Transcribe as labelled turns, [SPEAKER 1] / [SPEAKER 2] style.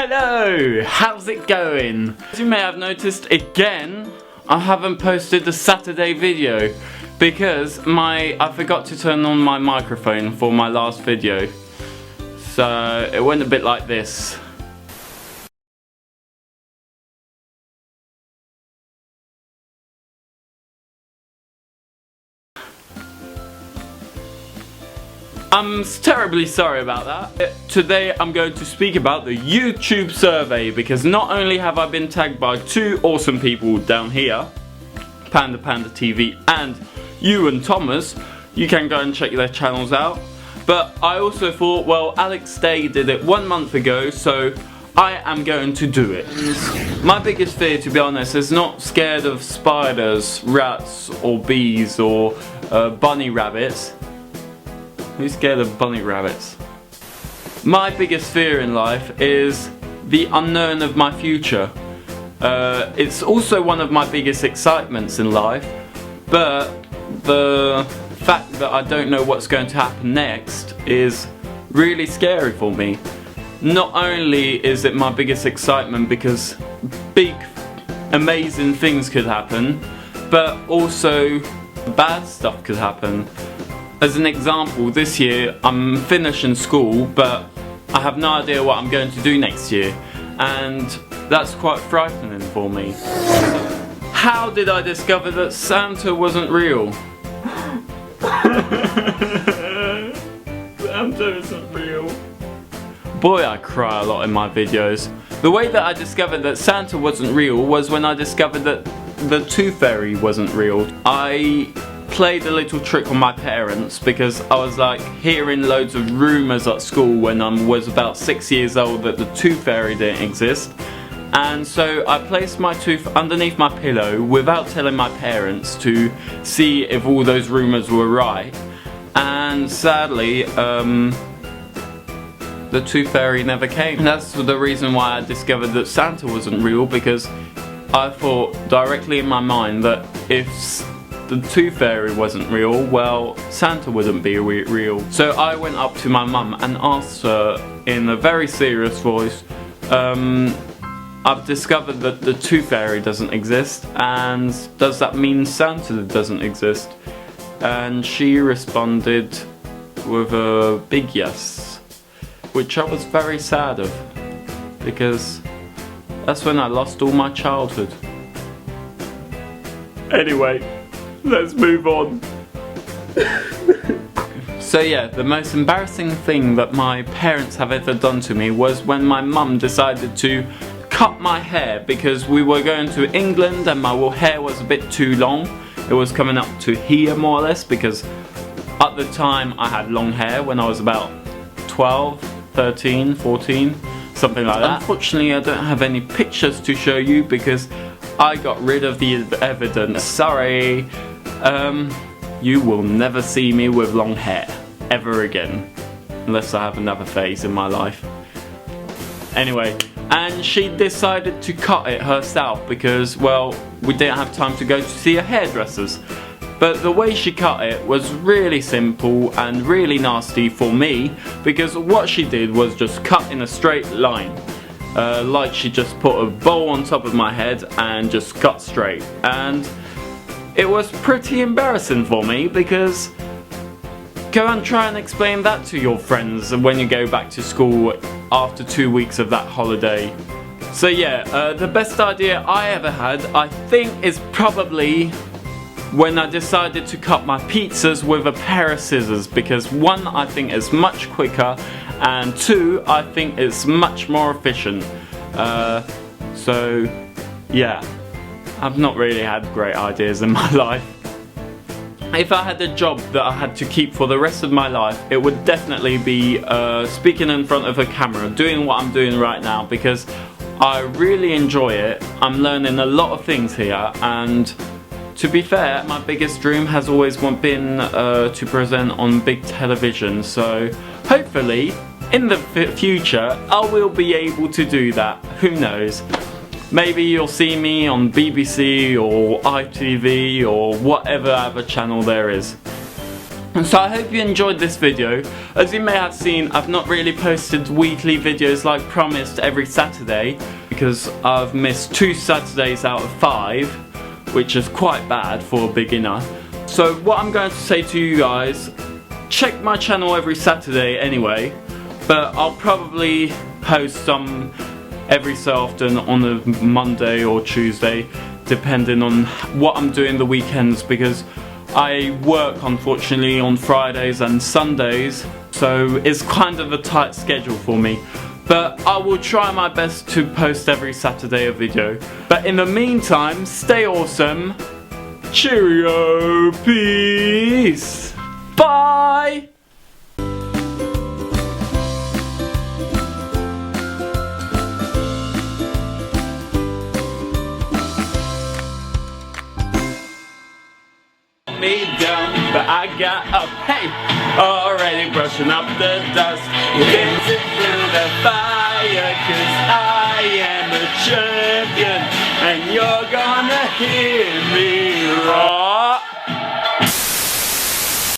[SPEAKER 1] Hello! How's it going? As you may have noticed, again, I haven't posted the Saturday video because I forgot to turn on my microphone for my last video. So it went a bit like this. I'm terribly sorry about that. Today I'm going to speak about the YouTube survey because not only have I been tagged by two awesome people down here, Panda TV and you and Thomas, you can go and check their channels out, but I also thought, well, Alex Day did it 1 month ago, so I am going to do it. My biggest fear, to be honest, is not scared of spiders, rats or bees or bunny rabbits. Who's scared of bunny rabbits? My biggest fear in life is the unknown of my future. It's also one of my biggest excitements in life, but the fact that I don't know what's going to happen next is really scary for me. Not only is it my biggest excitement because big, amazing things could happen, but also bad stuff could happen. As an example, this year I'm finishing school, but I have no idea what I'm going to do next year, and that's quite frightening for me. How did I discover that Santa wasn't real? Santa isn't real. Boy, I cry a lot in my videos. The way that I discovered that Santa wasn't real was when I discovered that the Tooth Fairy wasn't real. I played a little trick on my parents because I was like hearing loads of rumours at school when I was about 6 years old that the Tooth Fairy didn't exist, and so I placed my tooth underneath my pillow without telling my parents to see if all those rumours were right, and sadly the Tooth Fairy never came. And that's the reason why I discovered that Santa wasn't real, because I thought directly in my mind that if the Tooth Fairy wasn't real, well, Santa wouldn't be real. So I went up to my mum and asked her in a very serious voice, I've discovered that the Tooth Fairy doesn't exist, and does that mean Santa doesn't exist? And she responded with a big yes, which I was very sad of, because that's when I lost all my childhood. Anyway, let's move on. So yeah, the most embarrassing thing that my parents have ever done to me was when my mum decided to cut my hair, because we were going to England and my hair was a bit too long. It was coming up to here more or less, because at the time I had long hair when I was about 12, 13, 14, something like that. Unfortunately, I don't have any pictures to show you because I got rid of the evidence. Sorry. You will never see me with long hair ever again, unless I have another phase in my life. Anyway, and she decided to cut it herself because, well, we didn't have time to go to see a hairdresser's. But the way she cut it was really simple and really nasty for me, because what she did was just cut in a straight line. Like she just put a bowl on top of my head and just cut straight. And it was pretty embarrassing for me, because go and try and explain that to your friends when you go back to school after 2 weeks of that holiday. So yeah, the best idea I ever had, I think, is probably when I decided to cut my pizzas with a pair of scissors, because one, I think is much quicker, and two, I think it's much more efficient. So yeah, I've not really had great ideas in my life. If I had a job that I had to keep for the rest of my life, it would definitely be speaking in front of a camera, doing what I'm doing right now, because I really enjoy it. I'm learning a lot of things here, and to be fair, my biggest dream has always been to present on big television, so hopefully in the future I will be able to do that. Who knows? Maybe you'll see me on BBC or ITV or whatever other channel there is. So I hope you enjoyed this video. As you may have seen, I've not really posted weekly videos like promised every Saturday, because I've missed 2 Saturdays out of 5, which is quite bad for a beginner. So what I'm going to say to you guys, check my channel every Saturday anyway, but I'll probably post some every so often on a Monday or Tuesday, depending on what I'm doing the weekends, because I work unfortunately on Fridays and Sundays, so it's kind of a tight schedule for me. But I will try my best to post every Saturday a video. But in the meantime, stay awesome. Cheerio, peace, bye! Me down, but I got up, hey, already brushing up the dust, into the fire, 'cause I am a champion, and you're gonna hear me roar.